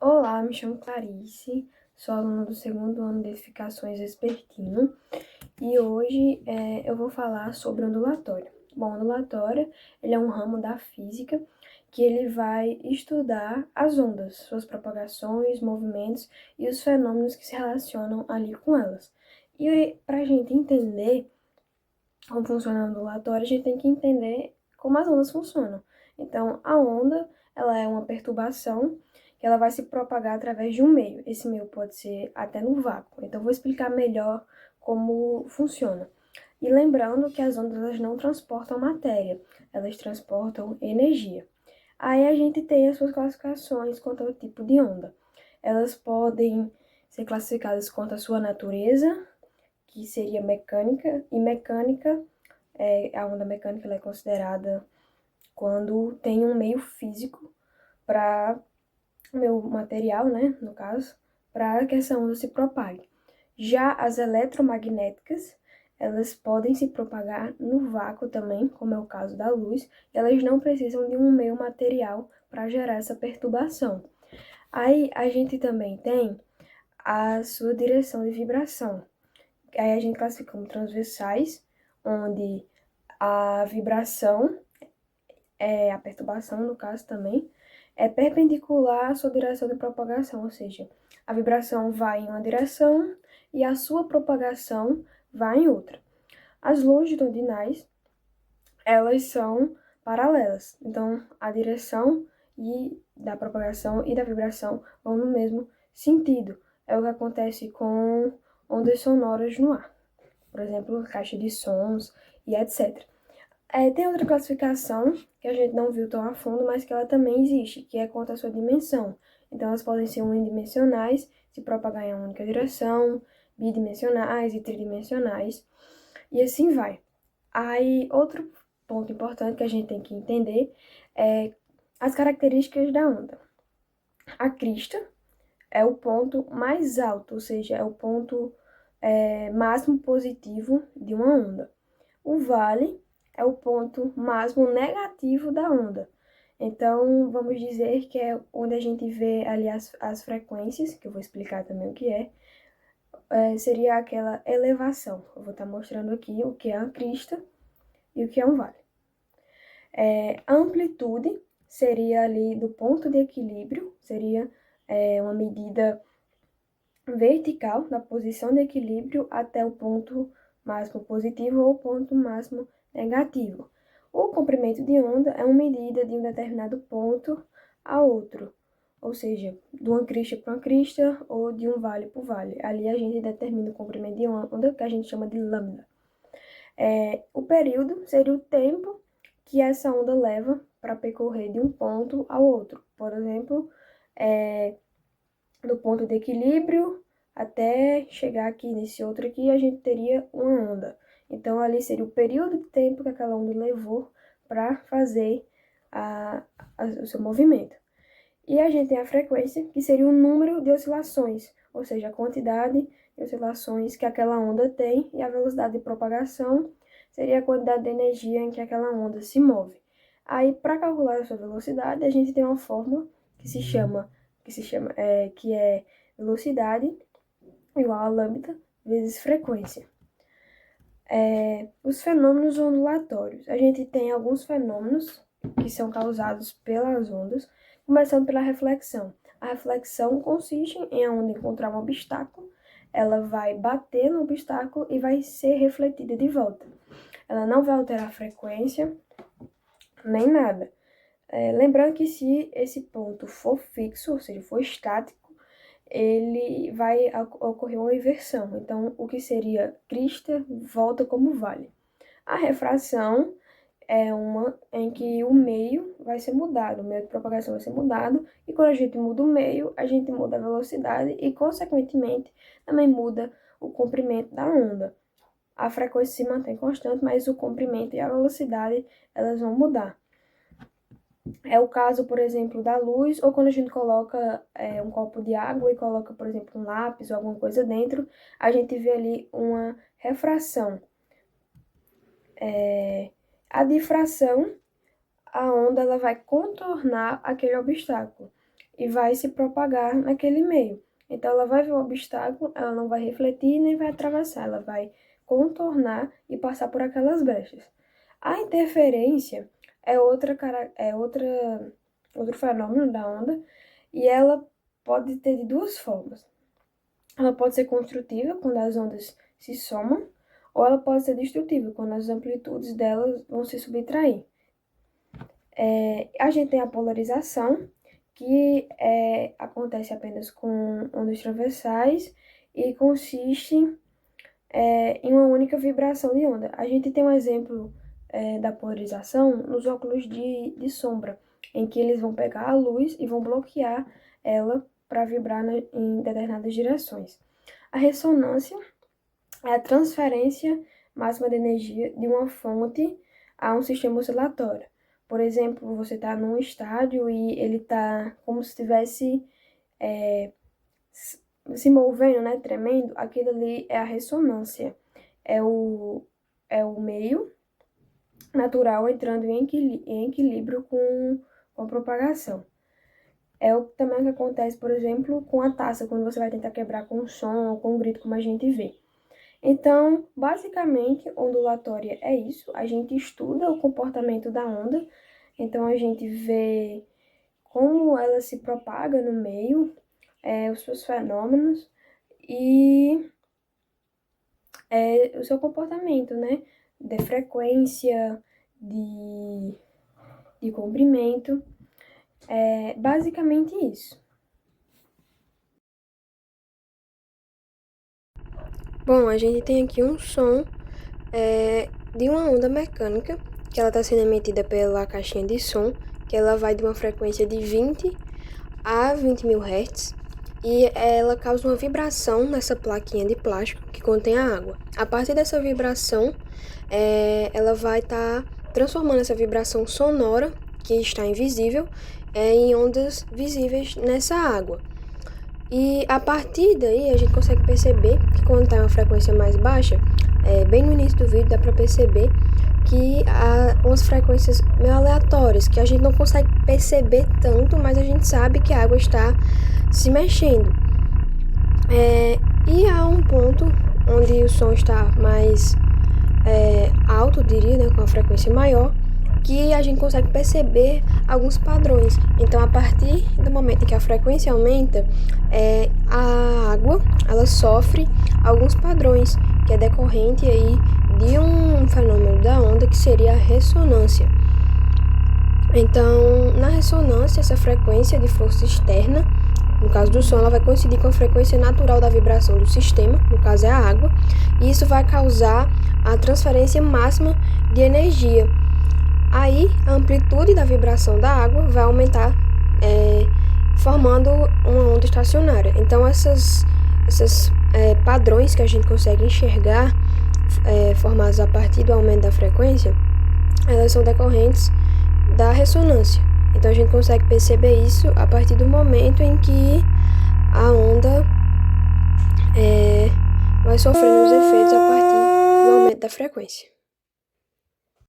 Olá, me chamo Clarice, sou aluna do segundo ano de Edificações Vespertino e hoje eu vou falar sobre ondulatório. Bom, ondulatório ele é um ramo da física que ele vai estudar as ondas, suas propagações, movimentos e os fenômenos que se relacionam ali com elas. E para a gente entender como funciona o ondulatório, a gente tem que entender como as ondas funcionam. Então, a onda, ela é uma perturbação que ela vai se propagar através de um meio. Esse meio pode ser até no vácuo. Então, vou explicar melhor como funciona. E lembrando que as ondas elas não transportam matéria, elas transportam energia. Aí a gente tem as suas classificações quanto ao tipo de onda. Elas podem ser classificadas quanto à sua natureza, que seria mecânica, e mecânica, a onda mecânica ela é considerada quando tem um meio físico para o meu material, né, no caso, para que essa onda se propague. Já as eletromagnéticas, elas podem se propagar no vácuo também, como é o caso da luz, elas não precisam de um meio material para gerar essa perturbação. Aí a gente também tem a sua direção de vibração. Aí a gente classifica como transversais, onde a vibração, a perturbação no caso também, é perpendicular à sua direção de propagação, ou seja, a vibração vai em uma direção e a sua propagação vai em outra. As longitudinais, elas são paralelas, então a direção e da propagação e da vibração vão no mesmo sentido. É o que acontece com ondas sonoras no ar, por exemplo, caixa de sons e etc. Tem outra classificação que a gente não viu tão a fundo, mas que ela também existe, que é quanto à sua dimensão. Então, elas podem ser unidimensionais, se propagar em uma única direção, bidimensionais e tridimensionais, e assim vai. Aí, outro ponto importante que a gente tem que entender é as características da onda. A crista é o ponto mais alto, ou seja, é o ponto máximo positivo de uma onda. O vale é o ponto máximo negativo da onda. Então, vamos dizer que é onde a gente vê ali as frequências, que eu vou explicar também o que seria aquela elevação. Eu vou estar mostrando aqui o que é a crista e o que é um vale. A amplitude seria ali do ponto de equilíbrio, seria uma medida vertical da posição de equilíbrio até o ponto máximo positivo ou ponto máximo negativo. O comprimento de onda é uma medida de um determinado ponto a outro, ou seja, de uma crista para uma crista ou de um vale para o vale. Ali a gente determina o comprimento de onda, que a gente chama de lambda. O período seria o tempo que essa onda leva para percorrer de um ponto ao outro. Por exemplo, do ponto de equilíbrio até chegar aqui nesse outro aqui, a gente teria uma onda. Então, ali seria o período de tempo que aquela onda levou para fazer o seu movimento. E a gente tem a frequência, que seria o número de oscilações, ou seja, a quantidade de oscilações que aquela onda tem, e a velocidade de propagação seria a quantidade de energia em que aquela onda se move. Aí, para calcular a sua velocidade, a gente tem uma fórmula que é velocidade igual a lambda vezes frequência. Os fenômenos ondulatórios. A gente tem alguns fenômenos que são causados pelas ondas, começando pela reflexão. A reflexão consiste em a onda encontrar um obstáculo, ela vai bater no obstáculo e vai ser refletida de volta. Ela não vai alterar a frequência, nem nada. Lembrando que se esse ponto for fixo, ou seja, for estático, ele vai ocorrer uma inversão. Então, o que seria crista volta como vale. A refração é uma em que o meio vai ser mudado, o meio de propagação vai ser mudado, e quando a gente muda o meio, a gente muda a velocidade e, consequentemente, também muda o comprimento da onda. A frequência se mantém constante, mas o comprimento e a velocidade elas vão mudar. É o caso, por exemplo, da luz, ou quando a gente coloca um copo de água e coloca, por exemplo, um lápis ou alguma coisa dentro, a gente vê ali uma refração. A difração, a onda ela vai contornar aquele obstáculo. e vai se propagar naquele meio. Então, ela vai ver o obstáculo, ela não vai refletir nem vai atravessar, ela vai contornar e passar por aquelas brechas. A interferência é outro fenômeno da onda e ela pode ter de duas formas. Ela pode ser construtiva, quando as ondas se somam, ou ela pode ser destrutiva, quando as amplitudes delas vão se subtrair. A gente tem a polarização, que acontece apenas com ondas transversais e consiste em uma única vibração de onda. A gente tem um exemplo da polarização nos óculos de sombra, em que eles vão pegar a luz e vão bloquear ela para vibrar em determinadas direções. A ressonância é a transferência máxima de energia de uma fonte a um sistema oscilatório. Por exemplo, você está num estádio e ele está como se estivesse se movendo, né, tremendo. Aquilo ali é a ressonância. É o meio natural entrando em equilíbrio com a propagação. É o também que acontece, por exemplo, com a taça, quando você vai tentar quebrar com som ou com grito, como a gente vê. Então, basicamente, ondulatória é isso. A gente estuda o comportamento da onda, então a gente vê como ela se propaga no meio, os seus fenômenos e o seu comportamento, né? De frequência, de comprimento. É basicamente isso. Bom, a gente tem aqui um som de uma onda mecânica, que ela está sendo emitida pela caixinha de som, que ela vai de uma frequência de 20 a 20.000 Hz, e ela causa uma vibração nessa plaquinha de plástico que contém a água. A partir dessa vibração, ela vai estar transformando essa vibração sonora, que está invisível, em ondas visíveis nessa água. E a partir daí a gente consegue perceber que quando está em uma frequência mais baixa, bem no início do vídeo dá para perceber que há umas frequências meio aleatórias, que a gente não consegue perceber tanto, mas a gente sabe que a água está se mexendo. E há um ponto onde o som está mais alto, diria, né, com uma frequência maior, que a gente consegue perceber alguns padrões. Então, a partir do momento em que a frequência aumenta, a água ela sofre alguns padrões, que é decorrente aí de um fenômeno da onda, que seria a ressonância. Então, na ressonância, essa frequência de força externa, no caso do som, ela vai coincidir com a frequência natural da vibração do sistema, no caso é a água, e isso vai causar a transferência máxima de energia. Aí, a amplitude da vibração da água vai aumentar, formando uma onda estacionária. Então, esses padrões que a gente consegue enxergar, formados a partir do aumento da frequência, elas são decorrentes da ressonância. Então, a gente consegue perceber isso a partir do momento em que a onda vai sofrendo os efeitos a partir do aumento da frequência.